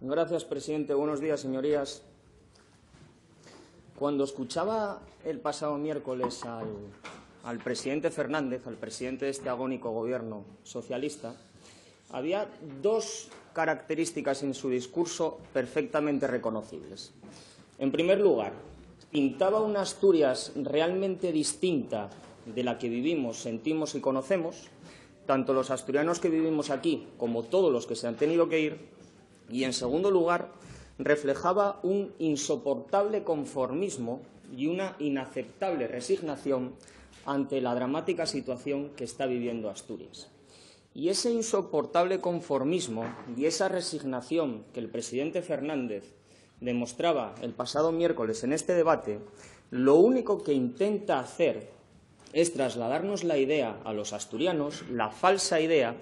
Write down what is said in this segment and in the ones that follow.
Gracias, presidente. Buenos días, señorías. Cuando escuchaba el pasado miércoles al presidente Fernández, al presidente de este agónico gobierno socialista, había dos características en su discurso perfectamente reconocibles. En primer lugar, pintaba una Asturias realmente distinta de la que vivimos, sentimos y conocemos, tanto los asturianos que vivimos aquí como todos los que se han tenido que ir. Y, en segundo lugar, reflejaba un insoportable conformismo y una inaceptable resignación ante la dramática situación que está viviendo Asturias. Y ese insoportable conformismo y esa resignación que el presidente Fernández demostraba el pasado miércoles en este debate, lo único que intenta hacer es trasladarnos la idea a los asturianos, la falsa idea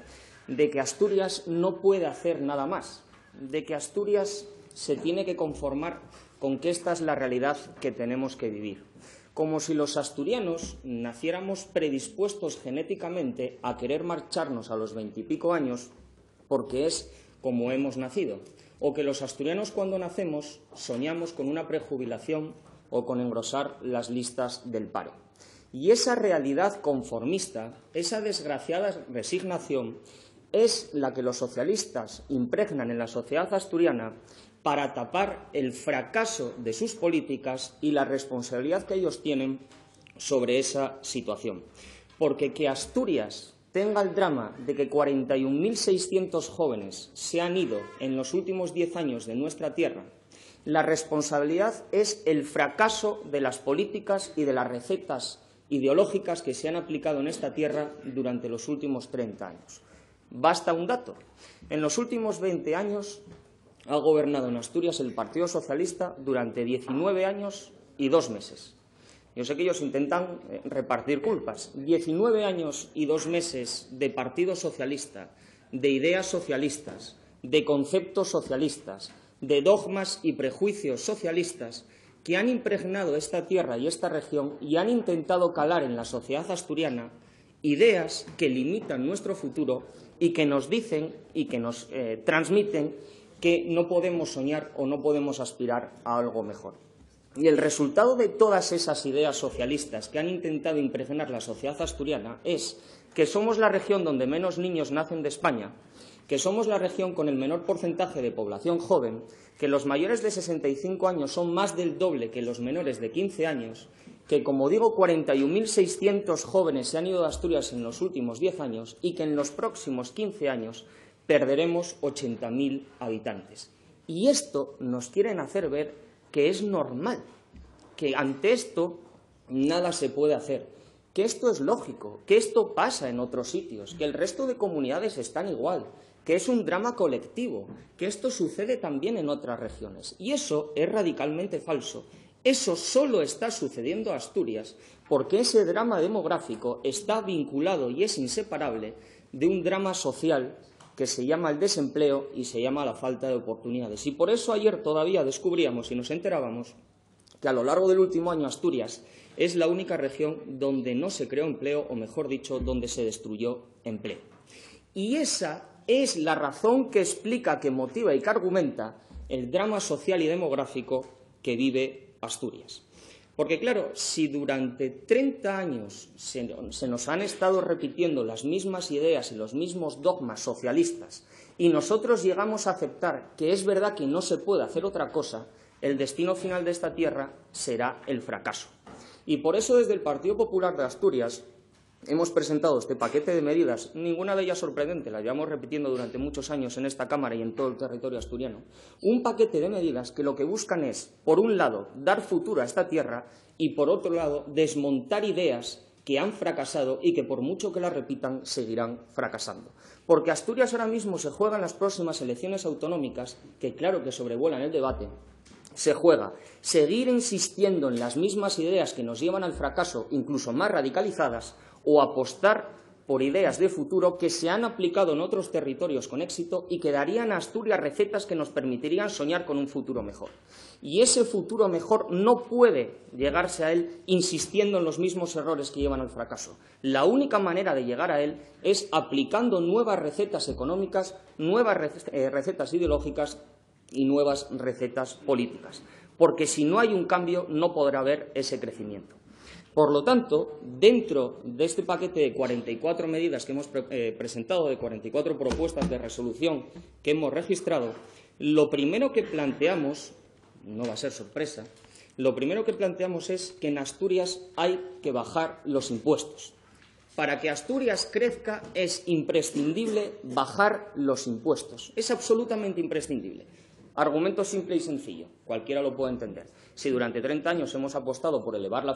de que Asturias no puede hacer nada más, de que Asturias se tiene que conformar con que esta es la realidad que tenemos que vivir. Como si los asturianos naciéramos predispuestos genéticamente a querer marcharnos a los 20 y pico años porque es como hemos nacido, o que los asturianos cuando nacemos soñamos con una prejubilación o con engrosar las listas del paro. Y esa realidad conformista, esa desgraciada resignación, es la que los socialistas impregnan en la sociedad asturiana para tapar el fracaso de sus políticas y la responsabilidad que ellos tienen sobre esa situación. Porque que Asturias tenga el drama de que 41.600 jóvenes se han ido en los últimos 10 años de nuestra tierra, la responsabilidad es el fracaso de las políticas y de las recetas ideológicas que se han aplicado en esta tierra durante los últimos 30 años. Basta un dato. En los últimos 20 años ha gobernado en Asturias el Partido Socialista durante 19 años y 2 meses. Yo sé que ellos intentan repartir culpas. 19 años y 2 meses de Partido Socialista, de ideas socialistas, de conceptos socialistas, de dogmas y prejuicios socialistas que han impregnado esta tierra y esta región y han intentado calar en la sociedad asturiana ideas que limitan nuestro futuro y que nos dicen y que nos transmiten que no podemos soñar o no podemos aspirar a algo mejor. Y el resultado de todas esas ideas socialistas que han intentado impregnar la sociedad asturiana es que somos la región donde menos niños nacen de España, que somos la región con el menor porcentaje de población joven, que los mayores de 65 años son más del doble que los menores de 15 años, que, como digo, 41.600 jóvenes se han ido de Asturias en los últimos 10 años y que en los próximos 15 años perderemos 80.000 habitantes. Y esto nos quieren hacer ver que es normal, que ante esto nada se puede hacer, que esto es lógico, que esto pasa en otros sitios, que el resto de comunidades están igual, que es un drama colectivo, que esto sucede también en otras regiones. Y eso es radicalmente falso. Eso solo está sucediendo en Asturias porque ese drama demográfico está vinculado y es inseparable de un drama social que se llama el desempleo y se llama la falta de oportunidades. Y por eso ayer todavía descubríamos y nos enterábamos que a lo largo del último año Asturias es la única región donde no se creó empleo, o mejor dicho, donde se destruyó empleo. Y esa es la razón que explica, que motiva y que argumenta el drama social y demográfico que vive Asturias. Porque, claro, si durante 30 años se nos han estado repitiendo las mismas ideas y los mismos dogmas socialistas y nosotros llegamos a aceptar que es verdad que no se puede hacer otra cosa, el destino final de esta tierra será el fracaso. Y por eso desde el Partido Popular de Asturias hemos presentado este paquete de medidas, ninguna de ellas sorprendente, la llevamos repitiendo durante muchos años en esta Cámara y en todo el territorio asturiano, un paquete de medidas que lo que buscan es, por un lado, dar futuro a esta tierra y, por otro lado, desmontar ideas que han fracasado y que, por mucho que las repitan, seguirán fracasando. Porque Asturias ahora mismo se juega en las próximas elecciones autonómicas, que claro que sobrevuelan el debate, se juega seguir insistiendo en las mismas ideas que nos llevan al fracaso, incluso más radicalizadas, o apostar por ideas de futuro que se han aplicado en otros territorios con éxito y que darían a Asturias recetas que nos permitirían soñar con un futuro mejor. Y ese futuro mejor no puede llegarse a él insistiendo en los mismos errores que llevan al fracaso. La única manera de llegar a él es aplicando nuevas recetas económicas, nuevas recetas ideológicas y nuevas recetas políticas, porque si no hay un cambio no podrá haber ese crecimiento. Por lo tanto, dentro de este paquete de 44 medidas que hemos presentado, de 44 propuestas de resolución que hemos registrado, lo primero que planteamos, no va a ser sorpresa, lo primero que planteamos es que en Asturias hay que bajar los impuestos. Para que Asturias crezca es imprescindible bajar los impuestos. Es absolutamente imprescindible. Argumento simple y sencillo, cualquiera lo puede entender. Si durante 30 años hemos apostado por elevar la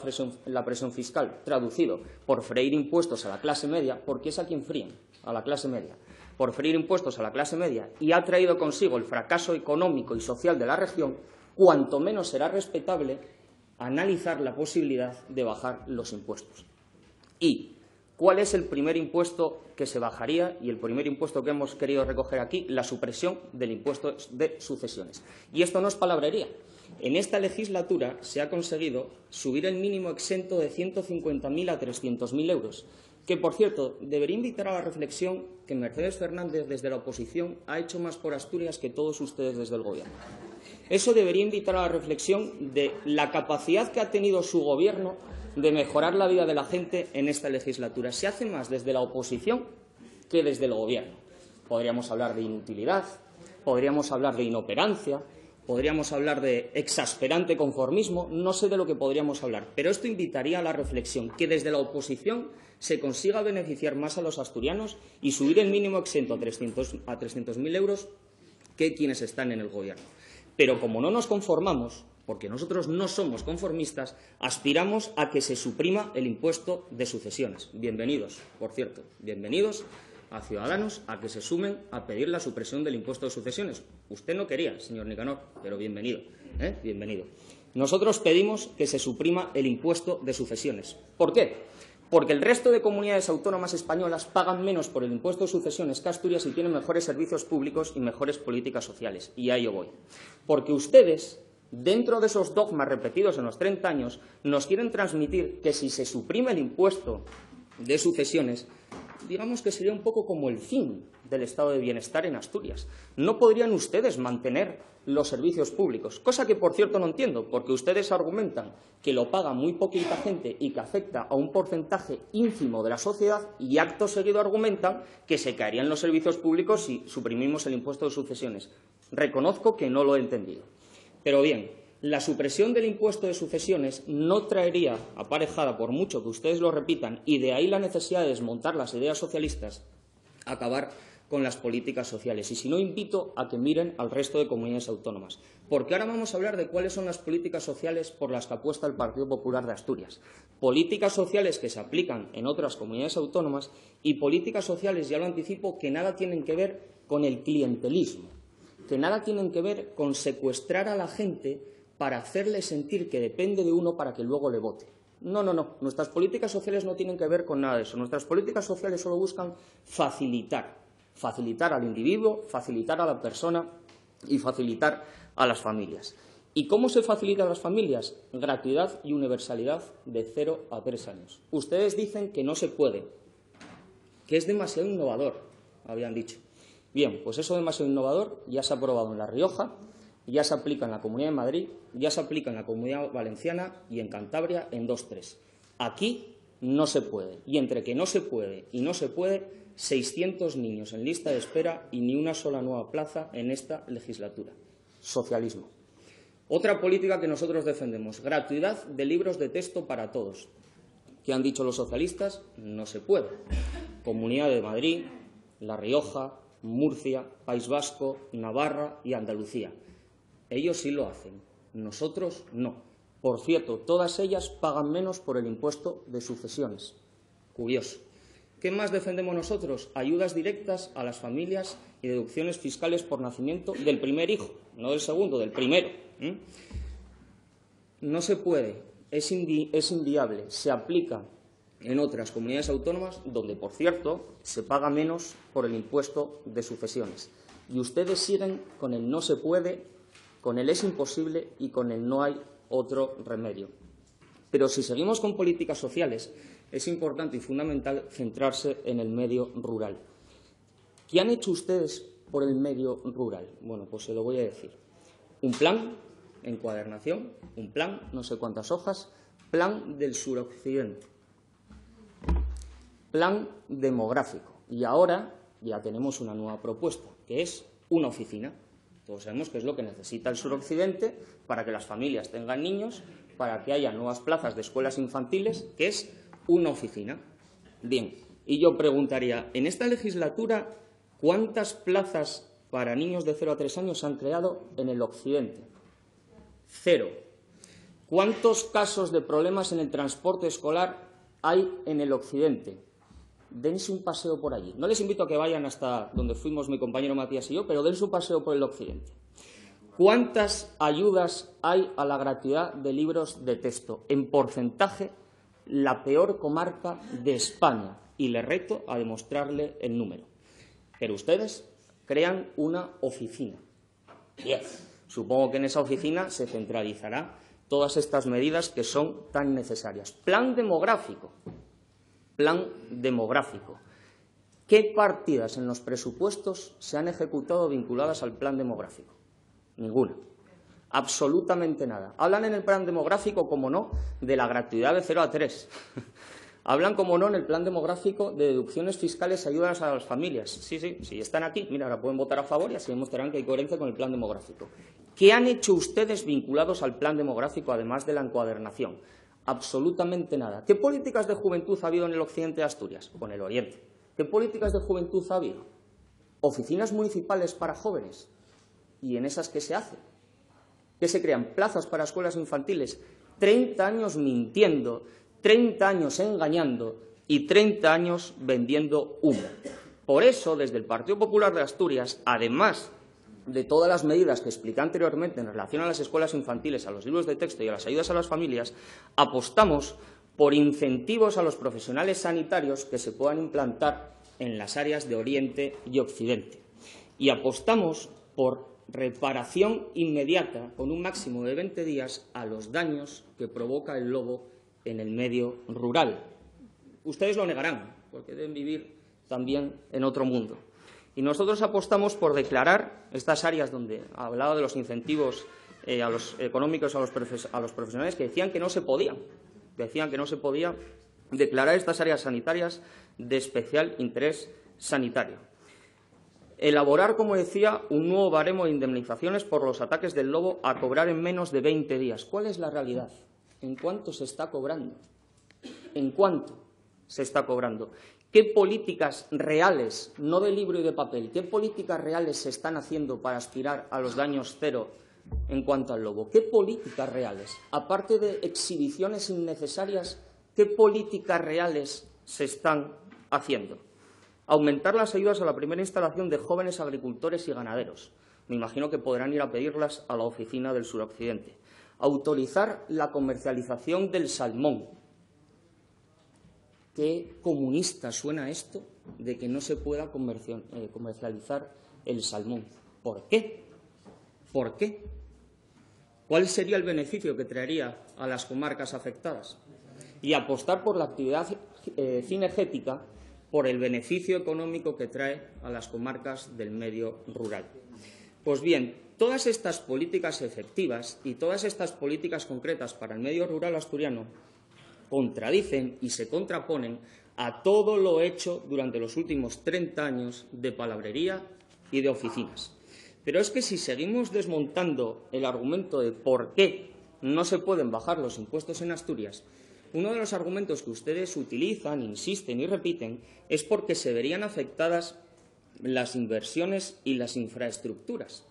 presión fiscal, traducido por freír impuestos a la clase media, porque es a quien fríen, a la clase media, por freír impuestos a la clase media y ha traído consigo el fracaso económico y social de la región, cuanto menos será respetable analizar la posibilidad de bajar los impuestos. ¿Y cuál es el primer impuesto que se bajaría? Y el primer impuesto que hemos querido recoger aquí, la supresión del impuesto de sucesiones. Y esto no es palabrería. En esta legislatura se ha conseguido subir el mínimo exento de 150.000 a 300.000 euros, que, por cierto, debería invitar a la reflexión que Mercedes Fernández, desde la oposición, ha hecho más por Asturias que todos ustedes desde el Gobierno. Eso debería invitar a la reflexión de la capacidad que ha tenido su Gobierno de mejorar la vida de la gente en esta legislatura. Se hace más desde la oposición que desde el Gobierno. Podríamos hablar de inutilidad, podríamos hablar de inoperancia, podríamos hablar de exasperante conformismo, no sé de lo que podríamos hablar, pero esto invitaría a la reflexión, que desde la oposición se consiga beneficiar más a los asturianos y subir el mínimo exento a 300.000 euros que quienes están en el Gobierno. Pero como no nos conformamos, porque nosotros no somos conformistas, aspiramos a que se suprima el impuesto de sucesiones. Bienvenidos, por cierto, bienvenidos a Ciudadanos a que se sumen a pedir la supresión del impuesto de sucesiones. Usted no quería, señor Nicanor, pero bienvenido, bienvenido. Nosotros pedimos que se suprima el impuesto de sucesiones. ¿Por qué? Porque el resto de comunidades autónomas españolas pagan menos por el impuesto de sucesiones que Asturias y tienen mejores servicios públicos y mejores políticas sociales. Y a ello voy. Porque ustedes, dentro de esos dogmas repetidos en los 30 años, nos quieren transmitir que si se suprime el impuesto de sucesiones, digamos que sería un poco como el fin del estado de bienestar en Asturias. No podrían ustedes mantener los servicios públicos, cosa que, por cierto, no entiendo, porque ustedes argumentan que lo paga muy poquita gente y que afecta a un porcentaje ínfimo de la sociedad y acto seguido argumentan que se caerían los servicios públicos si suprimimos el impuesto de sucesiones. Reconozco que no lo he entendido. Pero bien, la supresión del impuesto de sucesiones no traería aparejada, por mucho que ustedes lo repitan, y de ahí la necesidad de desmontar las ideas socialistas, acabar con las políticas sociales. Y si no, invito a que miren al resto de comunidades autónomas. Porque ahora vamos a hablar de cuáles son las políticas sociales por las que apuesta el Partido Popular de Asturias. Políticas sociales que se aplican en otras comunidades autónomas y políticas sociales, ya lo anticipo, que nada tienen que ver con el clientelismo, que nada tienen que ver con secuestrar a la gente para hacerle sentir que depende de uno para que luego le vote. No, no, no. Nuestras políticas sociales no tienen que ver con nada de eso. Nuestras políticas sociales solo buscan facilitar al individuo, facilitar a la persona y facilitar a las familias. ¿Y cómo se facilita a las familias? Gratuidad y universalidad de 0 a 3 años. Ustedes dicen que no se puede, que es demasiado innovador, habían dicho. Bien, pues eso demasiado innovador ya se ha aprobado en La Rioja, ya se aplica en la Comunidad de Madrid, ya se aplica en la Comunidad Valenciana y en Cantabria en 2-3. Aquí no se puede. Y entre que no se puede y no se puede, 600 niños en lista de espera y ni una sola nueva plaza en esta legislatura. Socialismo. Otra política que nosotros defendemos, gratuidad de libros de texto para todos. ¿Qué han dicho los socialistas? No se puede. Comunidad de Madrid, La Rioja, Murcia, País Vasco, Navarra y Andalucía. Ellos sí lo hacen, nosotros no. Por cierto, todas ellas pagan menos por el impuesto de sucesiones. Curioso. ¿Qué más defendemos nosotros? Ayudas directas a las familias y deducciones fiscales por nacimiento del primer hijo, no del segundo, del primero. No se puede, es inviable, se aplica en otras comunidades autónomas donde, por cierto, se paga menos por el impuesto de sucesiones. Y ustedes siguen con el no se puede, con el es imposible y con el no hay otro remedio. Pero si seguimos con políticas sociales, es importante y fundamental centrarse en el medio rural. ¿Qué han hecho ustedes por el medio rural? Bueno, pues se lo voy a decir. Un plan, encuadernación, un plan, no sé cuántas hojas, plan del suroccidente, plan demográfico. Y ahora ya tenemos una nueva propuesta, que es una oficina. Todos sabemos qué es lo que necesita el suroccidente para que las familias tengan niños, para que haya nuevas plazas de escuelas infantiles, que es una oficina. Bien, y yo preguntaría, en esta legislatura, ¿cuántas plazas para niños de 0 a 3 años se han creado en el occidente? 0. ¿Cuántos casos de problemas en el transporte escolar hay en el occidente? Dense un paseo por allí. No les invito a que vayan hasta donde fuimos mi compañero Matías y yo, pero dense un paseo por el occidente. ¿Cuántas ayudas hay a la gratuidad de libros de texto? En porcentaje, la peor comarca de España. Y le reto a demostrarle el número. Pero ustedes crean una oficina. Bien. Supongo que en esa oficina se centralizará todas estas medidas que son tan necesarias. Plan demográfico. Plan demográfico. ¿Qué partidas en los presupuestos se han ejecutado vinculadas al plan demográfico? Ninguna. Absolutamente nada. Hablan en el plan demográfico, como no, de la gratuidad de 0 a 3. Hablan, como no, en el plan demográfico de deducciones fiscales y ayudas a las familias. Sí, están aquí. Mira, ahora pueden votar a favor y así demostrarán que hay coherencia con el plan demográfico. ¿Qué han hecho ustedes vinculados al plan demográfico, además de la encuadernación? Absolutamente nada. ¿Qué políticas de juventud ha habido en el occidente de Asturias? O en el oriente. ¿Qué políticas de juventud ha habido? Oficinas municipales para jóvenes. ¿Y en esas qué se hace? ¿Qué se crean? Plazas para escuelas infantiles. 30 años mintiendo, 30 años engañando y 30 años vendiendo humo. Por eso, desde el Partido Popular de Asturias, además de todas las medidas que expliqué anteriormente en relación a las escuelas infantiles, a los libros de texto y a las ayudas a las familias, apostamos por incentivos a los profesionales sanitarios que se puedan implantar en las áreas de Oriente y Occidente. Y apostamos por reparación inmediata, con un máximo de 20 días, a los daños que provoca el lobo en el medio rural. Ustedes lo negarán, porque deben vivir también en otro mundo. Y nosotros apostamos por declarar estas áreas donde hablaba de los incentivos económicos a los profesionales que decían que no se podía. Decían que no se podía declarar estas áreas sanitarias de especial interés sanitario. Elaborar, como decía, un nuevo baremo de indemnizaciones por los ataques del lobo a cobrar en menos de 20 días. ¿Cuál es la realidad? ¿En cuánto se está cobrando? ¿En cuánto se está cobrando? ¿Qué políticas reales, no de libro y de papel, qué políticas reales se están haciendo para aspirar a los daños cero en cuanto al lobo? ¿Qué políticas reales? Aparte de exhibiciones innecesarias, ¿qué políticas reales se están haciendo? Aumentar las ayudas a la primera instalación de jóvenes agricultores y ganaderos. Me imagino que podrán ir a pedirlas a la oficina del suroccidente. Autorizar la comercialización del salmón. ¿Qué comunista suena esto de que no se pueda comercializar el salmón? ¿Por qué? ¿Por qué? ¿Cuál sería el beneficio que traería a las comarcas afectadas? Y apostar por la actividad cinegética por el beneficio económico que trae a las comarcas del medio rural. Pues bien, todas estas políticas efectivas y todas estas políticas concretas para el medio rural asturiano contradicen y se contraponen a todo lo hecho durante los últimos 30 años de palabrería y de oficinas. Pero es que si seguimos desmontando el argumento de por qué no se pueden bajar los impuestos en Asturias, uno de los argumentos que ustedes utilizan, insisten y repiten es porque se verían afectadas las inversiones y las infraestructuras.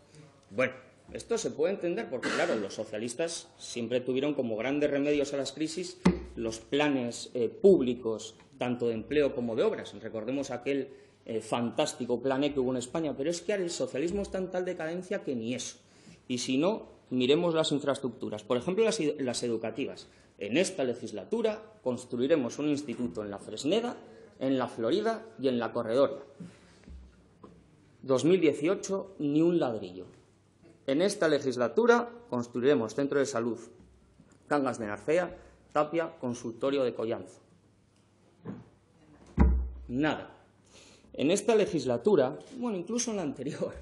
Bueno, esto se puede entender porque, claro, los socialistas siempre tuvieron como grandes remedios a las crisis los planes públicos, tanto de empleo como de obras. Recordemos aquel fantástico plan E que hubo en España, pero es que ahora el socialismo está en tal decadencia que ni eso. Y si no, miremos las infraestructuras. Por ejemplo, las educativas. En esta legislatura construiremos un instituto en la Fresneda, en la Florida y en la Corredoria. 2018, ni un ladrillo. En esta legislatura construiremos centro de salud, Cangas de Narcea, Tapia, consultorio de Collanzo. Nada. En esta legislatura, bueno, incluso en la anterior,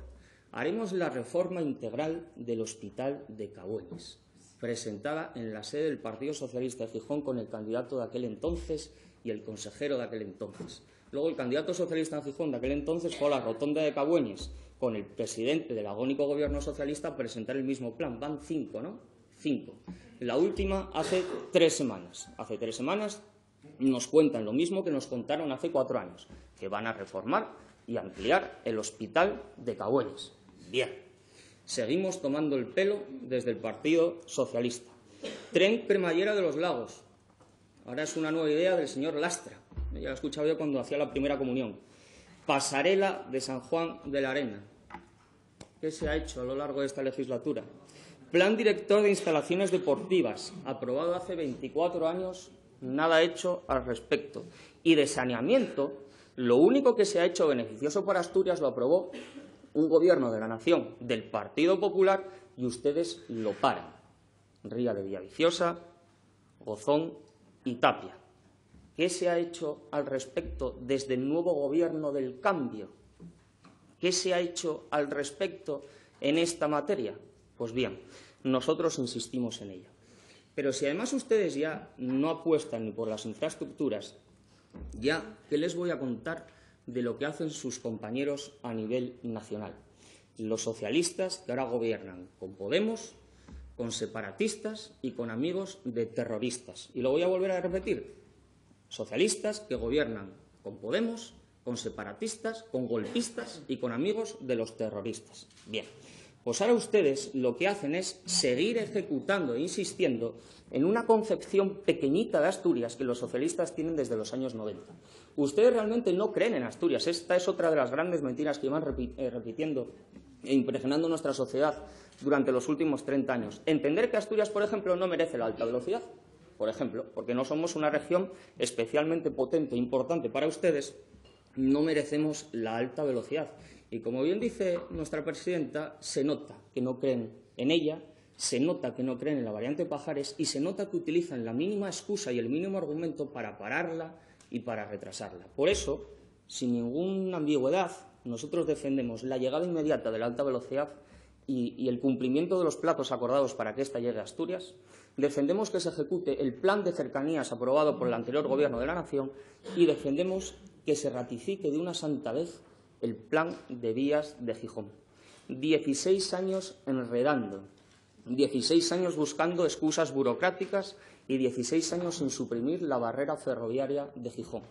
Haremos la reforma integral del Hospital de Cabueñes, presentada en la sede del Partido Socialista de Gijón con el candidato de aquel entonces y el consejero de aquel entonces. Luego el candidato socialista de Gijón de aquel entonces fue a la rotonda de Cabueñes con el presidente del agónico gobierno socialista a presentar el mismo plan. Van 5, ¿no? 5. La última hace 3 semanas. Hace 3 semanas nos cuentan lo mismo que nos contaron hace 4 años, que van a reformar y ampliar el Hospital de Cabueñes. Bien. Seguimos tomando el pelo desde el Partido Socialista. Tren cremallera de los Lagos. Ahora es una nueva idea del señor Lastra. Ya lo he escuchado yo cuando hacía la primera comunión. Pasarela de San Juan de la Arena. ¿Qué se ha hecho a lo largo de esta legislatura? Plan director de instalaciones deportivas, aprobado hace 24 años, nada hecho al respecto. Y de saneamiento, lo único que se ha hecho beneficioso para Asturias lo aprobó un gobierno de la nación del Partido Popular y ustedes lo paran. Ría de Villaviciosa, Gozón y Tapia. ¿Qué se ha hecho al respecto desde el nuevo gobierno del cambio? ¿Qué se ha hecho al respecto en esta materia? Pues bien, nosotros insistimos en ella. Pero si además ustedes ya no apuestan ni por las infraestructuras, ya, ¿qué les voy a contar de lo que hacen sus compañeros a nivel nacional? Los socialistas que ahora gobiernan con Podemos, con separatistas y con amigos de terroristas. Y lo voy a volver a repetir. Socialistas que gobiernan con Podemos, con separatistas, con golpistas y con amigos de los terroristas. Bien, pues ahora ustedes lo que hacen es seguir ejecutando e insistiendo en una concepción pequeñita de Asturias que los socialistas tienen desde los años 90. Ustedes realmente no creen en Asturias. Esta es otra de las grandes mentiras que van repitiendo e impregnando nuestra sociedad durante los últimos 30 años. Entender que Asturias, por ejemplo, no merece la alta velocidad, por ejemplo, porque no somos una región especialmente potente e importante para ustedes, no merecemos la alta velocidad. Y como bien dice nuestra presidenta, se nota que no creen en ella, se nota que no creen en la variante Pajares y se nota que utilizan la mínima excusa y el mínimo argumento para pararla y para retrasarla. Por eso, sin ninguna ambigüedad, nosotros defendemos la llegada inmediata de la alta velocidad y el cumplimiento de los plazos acordados para que ésta llegue a Asturias. Defendemos que se ejecute el plan de cercanías aprobado por el anterior Gobierno de la Nación y defendemos que se ratifique de una santa vez el plan de vías de Gijón. 16 años enredando, 16 años buscando excusas burocráticas y 16 años sin suprimir la barrera ferroviaria de Gijón.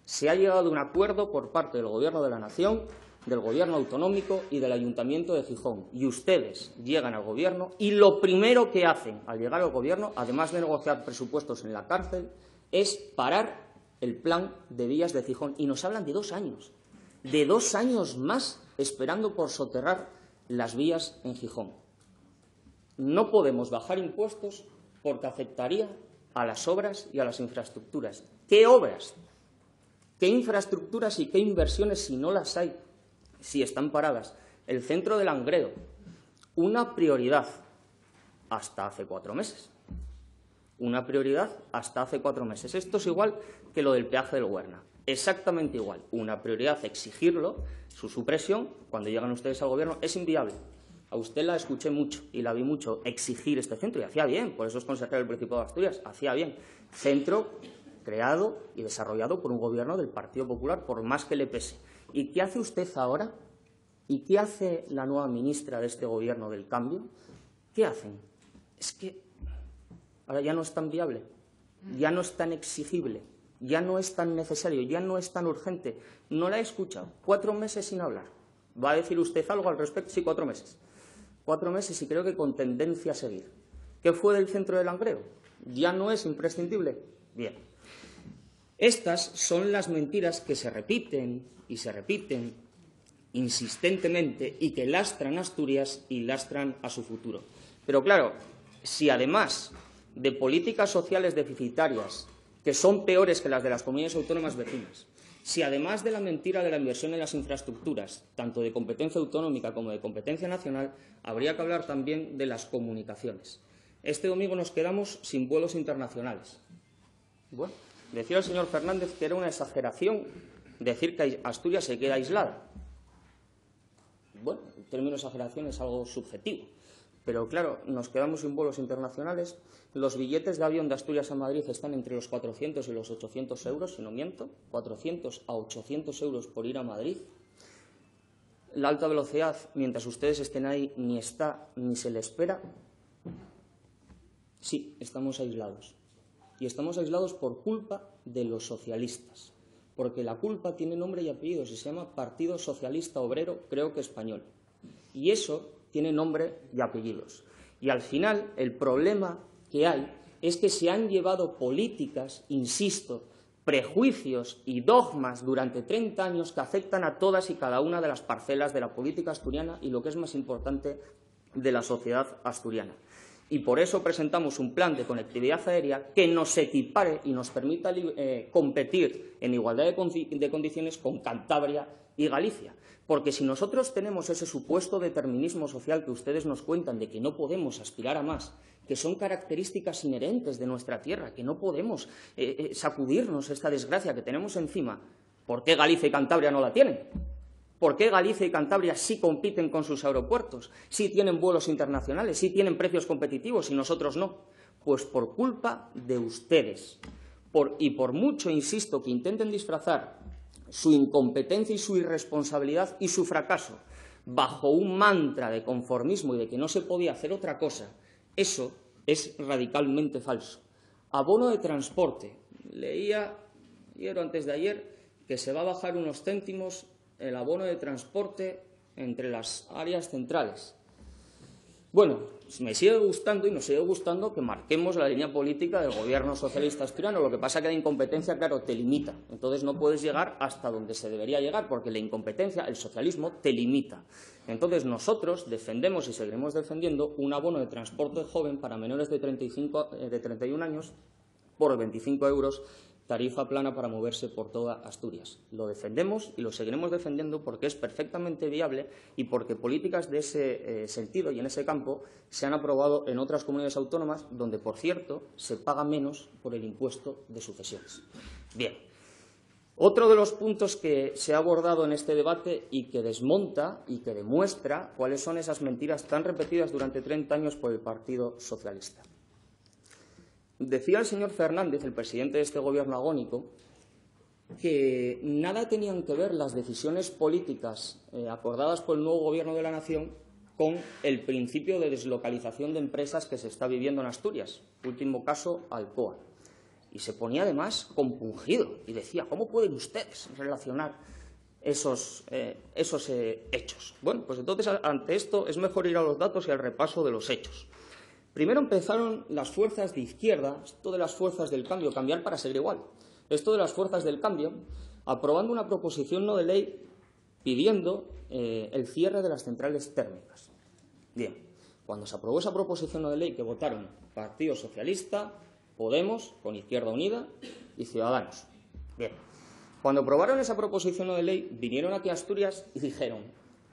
Se ha llegado a un acuerdo por parte del Gobierno de la Nación, del Gobierno autonómico y del Ayuntamiento de Gijón. Y ustedes llegan al Gobierno y lo primero que hacen al llegar al Gobierno, además de negociar presupuestos en la cárcel, es parar el plan de vías de Gijón. Y nos hablan de 2 años. De 2 años más esperando por soterrar las vías en Gijón. No podemos bajar impuestos porque afectaría a las obras y a las infraestructuras. ¿Qué obras? ¿Qué infraestructuras y qué inversiones si no las hay? Si están paradas. El centro de Langreo, una prioridad hasta hace 4 meses. Una prioridad hasta hace 4 meses. Esto es igual que lo del peaje del Huerna. Exactamente igual. Una prioridad, exigirlo, su supresión, cuando llegan ustedes al Gobierno, es inviable. A usted la escuché mucho y la vi mucho exigir este centro y hacía bien, por eso es consejero del Principado de Asturias, hacía bien. Centro creado y desarrollado por un Gobierno del Partido Popular, por más que le pese. ¿Y qué hace usted ahora? ¿Y qué hace la nueva ministra de este Gobierno del Cambio? ¿Qué hacen? Es que ahora ya no es tan viable, ya no es tan exigible, ya no es tan necesario, ya no es tan urgente. No la he escuchado. 4 meses sin hablar. ¿Va a decir usted algo al respecto? Sí, 4 meses. 4 meses y creo que con tendencia a seguir. ¿Qué fue del centro de Langreo? ¿Ya no es imprescindible? Bien. Estas son las mentiras que se repiten y se repiten insistentemente y que lastran a Asturias y lastran a su futuro. Pero claro, si además de políticas sociales deficitarias, que son peores que las de las comunidades autónomas vecinas, si además de la mentira de la inversión en las infraestructuras, tanto de competencia autonómica como de competencia nacional, habría que hablar también de las comunicaciones. Este domingo nos quedamos sin vuelos internacionales. Bueno, decía el señor Fernández que era una exageración decir que Asturias se queda aislada. bueno, en términos de exageración es algo subjetivo. Pero claro, nos quedamos sin vuelos internacionales. Los billetes de avión de Asturias a Madrid están entre los 400 y los 800 euros, si no miento. 400 a 800 euros por ir a Madrid. La alta velocidad, mientras ustedes estén ahí, ni está ni se le espera. Sí, estamos aislados. Y estamos aislados por culpa de los socialistas. Porque la culpa tiene nombre y apellidos y se llama Partido Socialista Obrero, creo que español. Y eso tiene nombre y apellidos. Y al final el problema que hay es que se han llevado políticas, insisto, prejuicios y dogmas durante 30 años que afectan a todas y cada una de las parcelas de la política asturiana y, lo que es más importante, de la sociedad asturiana. Y por eso presentamos un plan de conectividad aérea que nos equipare y nos permita competir en igualdad de condiciones con Cantabria y Galicia. Porque si nosotros tenemos ese supuesto determinismo social que ustedes nos cuentan de que no podemos aspirar a más, que son características inherentes de nuestra tierra, que no podemos sacudirnos esta desgracia que tenemos encima, ¿por qué Galicia y Cantabria no la tienen? ¿Por qué Galicia y Cantabria sí compiten con sus aeropuertos, sí tienen vuelos internacionales, sí tienen precios competitivos y nosotros no? Pues por culpa de ustedes. Y por mucho, insisto, que intenten disfrazar su incompetencia y su irresponsabilidad y su fracaso bajo un mantra de conformismo y de que no se podía hacer otra cosa, eso es radicalmente falso. Abono de transporte. Leía ayer o antes de ayer que se va a bajar unos céntimos el abono de transporte entre las áreas centrales. Bueno, me sigue gustando y nos sigue gustando que marquemos la línea política del gobierno socialista asturiano. Lo que pasa es que la incompetencia, claro, te limita. Entonces no puedes llegar hasta donde se debería llegar, porque la incompetencia, el socialismo, te limita. Entonces nosotros defendemos y seguiremos defendiendo un abono de transporte joven para menores de 31 años por 25 euros, tarifa plana para moverse por toda Asturias. Lo defendemos y lo seguiremos defendiendo porque es perfectamente viable y porque políticas de ese sentido y en ese campo se han aprobado en otras comunidades autónomas donde, por cierto, se paga menos por el impuesto de sucesiones. Bien. Otro de los puntos que se ha abordado en este debate y que desmonta y que demuestra cuáles son esas mentiras tan repetidas durante 30 años por el Partido Socialista. Decía el señor Fernández, el presidente de este gobierno agónico, que nada tenían que ver las decisiones políticas acordadas por el nuevo gobierno de la nación con el principio de deslocalización de empresas que se está viviendo en Asturias. Último caso, Alcoa. Y se ponía además compungido y decía, ¿cómo pueden ustedes relacionar esos hechos? Bueno, pues entonces ante esto es mejor ir a los datos y al repaso de los hechos. Primero empezaron las fuerzas de izquierda, esto de las fuerzas del cambio, cambiar para ser igual, esto de las fuerzas del cambio, aprobando una proposición no de ley pidiendo el cierre de las centrales térmicas. Bien, cuando se aprobó esa proposición no de ley que votaron Partido Socialista, Podemos, con Izquierda Unida y Ciudadanos. Bien, cuando aprobaron esa proposición no de ley, vinieron aquí a Asturias y dijeron,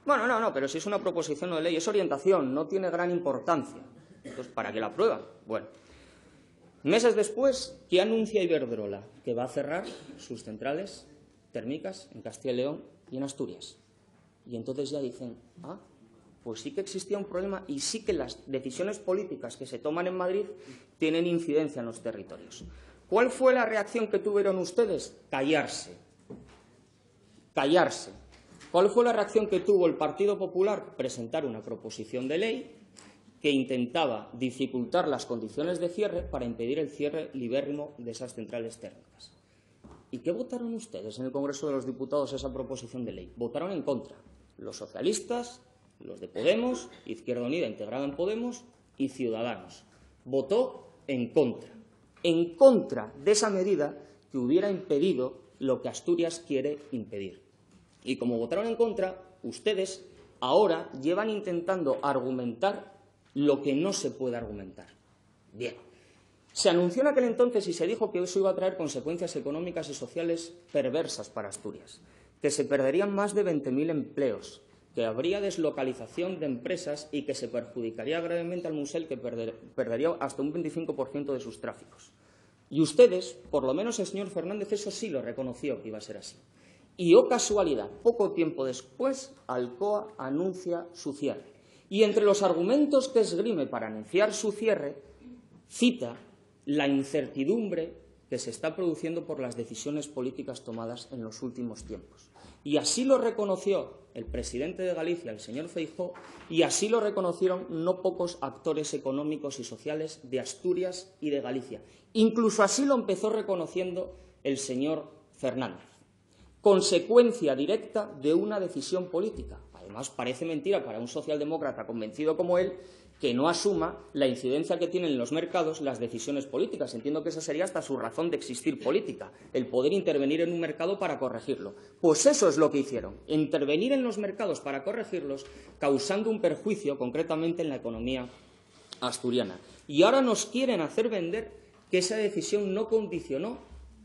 bueno, no, pero si es una proposición no de ley, es orientación, no tiene gran importancia. Entonces, ¿para qué la aprueban? Bueno, meses después, ¿qué anuncia Iberdrola? Que va a cerrar sus centrales térmicas en Castilla y León y en Asturias. Y entonces ya dicen, pues sí que existía un problema y sí que las decisiones políticas que se toman en Madrid tienen incidencia en los territorios. ¿Cuál fue la reacción que tuvieron ustedes? Callarse. Callarse. ¿Cuál fue la reacción que tuvo el Partido Popular? Presentar una proposición de ley que intentaba dificultar las condiciones de cierre para impedir el cierre libérrimo de esas centrales térmicas. ¿Y qué votaron ustedes en el Congreso de los Diputados esa proposición de ley? Votaron en contra. Los socialistas, los de Podemos, Izquierda Unida integrada en Podemos y Ciudadanos. Votó en contra de esa medida que hubiera impedido lo que Asturias quiere impedir. Y como votaron en contra, ustedes ahora llevan intentando argumentar lo que no se puede argumentar. Bien, se anunció en aquel entonces y se dijo que eso iba a traer consecuencias económicas y sociales perversas para Asturias, que se perderían más de 20.000 empleos, que habría deslocalización de empresas y que se perjudicaría gravemente al Musel, que perdería hasta un 25% de sus tráficos. Y ustedes, por lo menos el señor Fernández, eso sí lo reconoció que iba a ser así. Y, oh casualidad, poco tiempo después, Alcoa anuncia su cierre. Y entre los argumentos que esgrime para anunciar su cierre, cita la incertidumbre que se está produciendo por las decisiones políticas tomadas en los últimos tiempos. Y así lo reconoció el presidente de Galicia, el señor Feijóo, y así lo reconocieron no pocos actores económicos y sociales de Asturias y de Galicia. Incluso así lo empezó reconociendo el señor Fernández. Consecuencia directa de una decisión política. Además, parece mentira para un socialdemócrata convencido como él que no asuma la incidencia que tienen en los mercados las decisiones políticas. Entiendo que esa sería hasta su razón de existir política, el poder intervenir en un mercado para corregirlo. Pues eso es lo que hicieron, intervenir en los mercados para corregirlos, causando un perjuicio concretamente en la economía asturiana. Y ahora nos quieren hacer vender que esa decisión no condicionó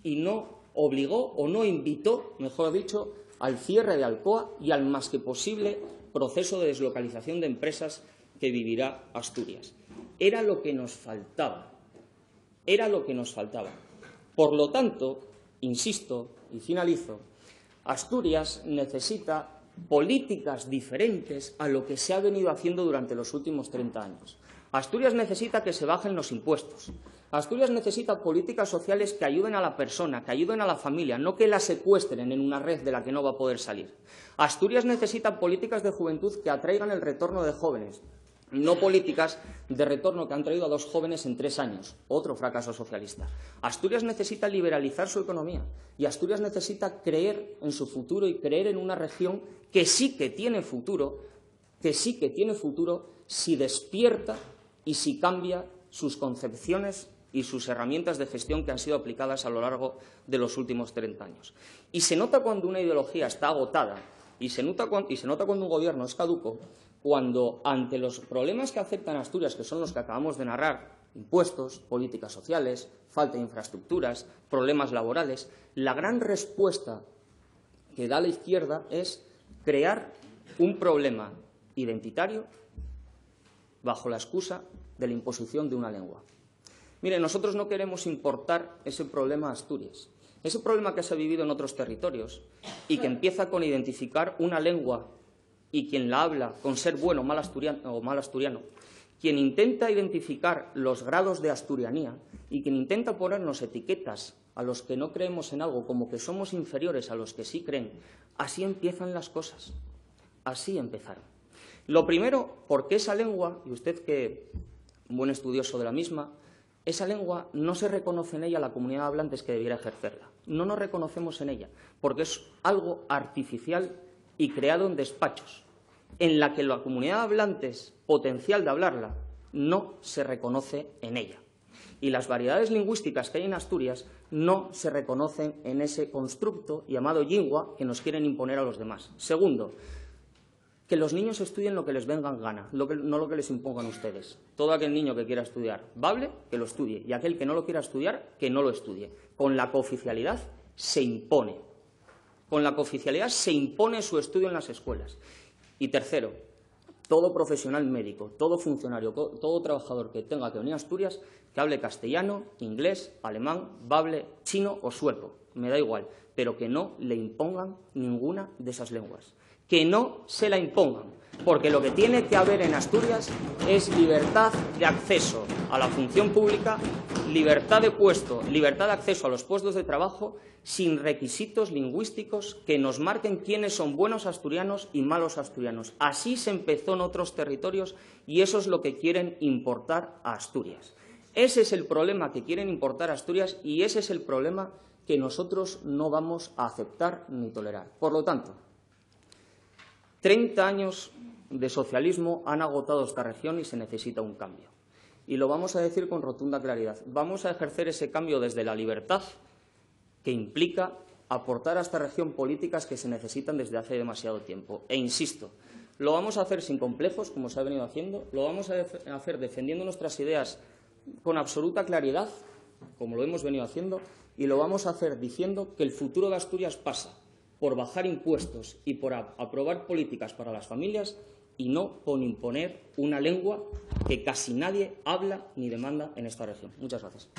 y no obligó o no invitó, mejor dicho, al cierre de Alcoa y al más que posible proceso de deslocalización de empresas que vivirá Asturias. Era lo que nos faltaba. Era lo que nos faltaba. Por lo tanto, insisto y finalizo, Asturias necesita políticas diferentes a lo que se ha venido haciendo durante los últimos 30 años. Asturias necesita que se bajen los impuestos. Asturias necesita políticas sociales que ayuden a la persona, que ayuden a la familia, no que la secuestren en una red de la que no va a poder salir. Asturias necesita políticas de juventud que atraigan el retorno de jóvenes, no políticas de retorno que han traído a 2 jóvenes en 3 años, otro fracaso socialista. Asturias necesita liberalizar su economía y Asturias necesita creer en su futuro y creer en una región que sí que tiene futuro, si despierta y si cambia sus concepciones y sus herramientas de gestión que han sido aplicadas a lo largo de los últimos 30 años. Y se nota cuando una ideología está agotada y se nota cuando un gobierno es caduco, cuando ante los problemas que afectan a Asturias, que son los que acabamos de narrar, impuestos, políticas sociales, falta de infraestructuras, problemas laborales, la gran respuesta que da la izquierda es crear un problema identitario bajo la excusa de la imposición de una lengua. Mire, nosotros no queremos importar ese problema a Asturias. Ese problema que se ha vivido en otros territorios y que empieza con identificar una lengua y quien la habla con ser bueno o mal asturiano, quien intenta identificar los grados de asturianía y quien intenta ponernos etiquetas a los que no creemos en algo como que somos inferiores a los que sí creen, así empiezan las cosas. Así empezaron. Lo primero, porque esa lengua, y usted que un buen estudioso de la misma, esa lengua no se reconoce en ella la comunidad de hablantes que debiera ejercerla. No nos reconocemos en ella, porque es algo artificial y creado en despachos, en la que la comunidad de hablantes potencial de hablarla no se reconoce en ella. Y las variedades lingüísticas que hay en Asturias no se reconocen en ese constructo llamado lingua que nos quieren imponer a los demás. Segundo, que los niños estudien lo que les venga en gana, no lo que les impongan ustedes. Todo aquel niño que quiera estudiar bable, que lo estudie, y aquel que no lo quiera estudiar, que no lo estudie. Con la cooficialidad se impone. Con la cooficialidad se impone su estudio en las escuelas. Y tercero, todo profesional médico, todo funcionario, todo trabajador que tenga que venir a Asturias, que hable castellano, inglés, alemán, bable, chino o sueco, me da igual, pero que no le impongan ninguna de esas lenguas. Que no se la impongan, porque lo que tiene que haber en Asturias es libertad de acceso a la función pública, libertad de puesto, libertad de acceso a los puestos de trabajo, sin requisitos lingüísticos que nos marquen quiénes son buenos asturianos y malos asturianos. Así se empezó en otros territorios y eso es lo que quieren importar a Asturias. Ese es el problema que quieren importar a Asturias y ese es el problema que nosotros no vamos a aceptar ni tolerar. Por lo tanto, 30 años de socialismo han agotado esta región y se necesita un cambio. Y lo vamos a decir con rotunda claridad. Vamos a ejercer ese cambio desde la libertad, que implica aportar a esta región políticas que se necesitan desde hace demasiado tiempo. E insisto, lo vamos a hacer sin complejos, como se ha venido haciendo, lo vamos a hacer defendiendo nuestras ideas con absoluta claridad, como lo hemos venido haciendo, y lo vamos a hacer diciendo que el futuro de Asturias pasa por bajar impuestos y por aprobar políticas para las familias y no por imponer una lengua que casi nadie habla ni demanda en esta región. Muchas gracias.